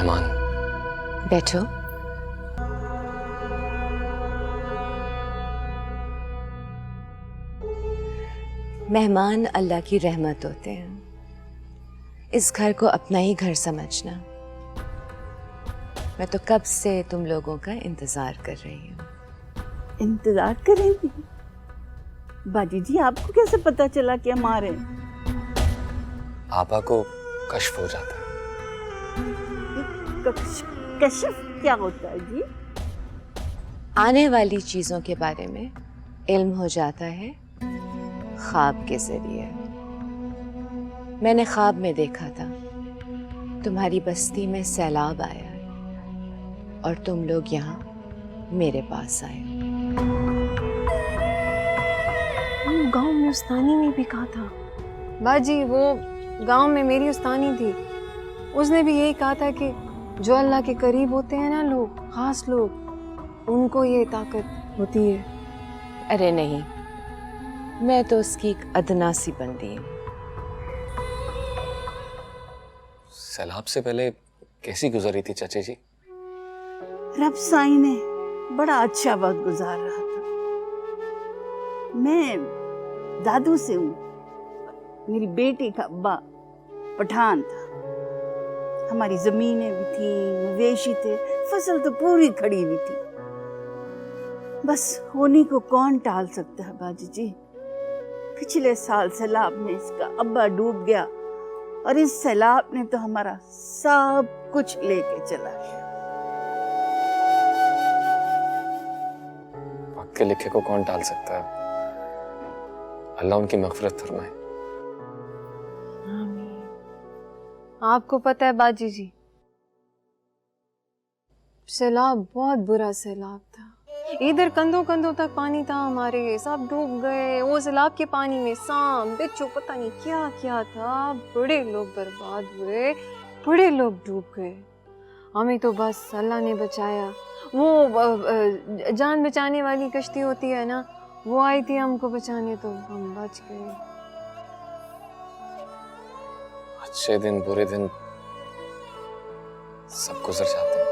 मेहमान। बैठो। मेहमान अल्लाह की रहमत होते हैं। इस घर को अपना ही घर समझना। मैं तो कब से तुम लोगों का इंतजार कर रही हूँ। इंतजार करेंगी? बाजी जी, आपको कैसे पता चला कि हम आ रहे हैं? आपा को कश्फ हो जाता है। कश्फ क्या होता है जी? आने वाली चीजों के बारे में इल्म हो जाता है ख्वाब के जरिए। मैंने ख्वाब में देखा था तुम्हारी बस्ती में सैलाब आया और तुम लोग यहाँ मेरे पास आए। गांव में उस्तानी ने भी कहा था बाजी, वो गांव में मेरी उस्तानी थी, उसने भी यही कहा था कि जो अल्लाह के करीब होते हैं ना लोग, खास लोग, उनको ये ताकत होती है। अरे नहीं, मैं तो उसकी एक अदना सी बंदी हूँ। सैलाब से पहले कैसी गुजरी थी चाचा जी? रब साईं ने बड़ा अच्छा वक्त गुजार रहा था। मैं दादू से हूँ। मेरी बेटी का अब्बा पठान था। हमारी जमीनें भी थी, मवेशी थे, फसल तो पूरी खड़ी हुई थी। बस होने को कौन टाल सकता है बाजी जी। पिछले साल सैलाब में इसका अब्बा डूब गया और इस सैलाब ने तो हमारा सब कुछ लेके चला गया। वक्त के लिखे को कौन टाल सकता है? अल्लाह उनकी मग़फ़िरत फरमाए। आपको पता है बाजी जी, सैलाब बहुत बुरा सैलाब था। इधर कंधों कंधों तक पानी था, हमारे सब डूब गए। वो सैलाब के पानी में सांप बिच्छू पता नहीं क्या क्या था। बड़े लोग बर्बाद हुए, बड़े लोग डूब गए। हमें तो बस अल्लाह ने बचाया। वो जान बचाने वाली कश्ती होती है ना, वो आई थी हमको बचाने, तो हम बच गए। अच्छे दिन बुरे दिन सब गुजर जाते हैं।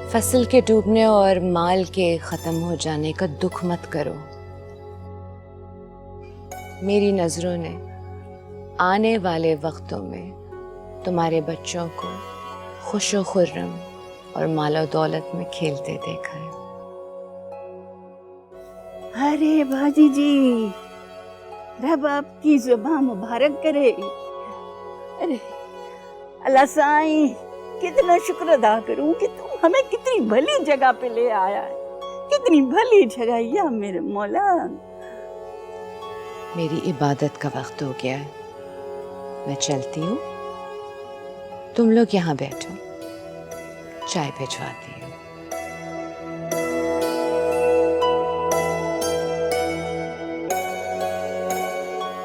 फसल के डूबने और माल के खत्म हो जाने का दुख मत करो। मेरी नजरों ने आने वाले वक्तों में तुम्हारे बच्चों को खुशो खुर्रम और मालो दौलत में खेलते देखा है। अरे बाजी जी, रब आपकी जुबान मुबारक करे। अरे अल्लाह साईं, कितना शुक्र अदा करूं कि तुम हमें कितनी भली जगह पे ले आया है। कितनी भली जगह या मेरे मौला। मेरी इबादत का वक्त हो गया है, मैं चलती हूँ। तुम लोग यहाँ बैठो, चाय भिजवाती हूँ।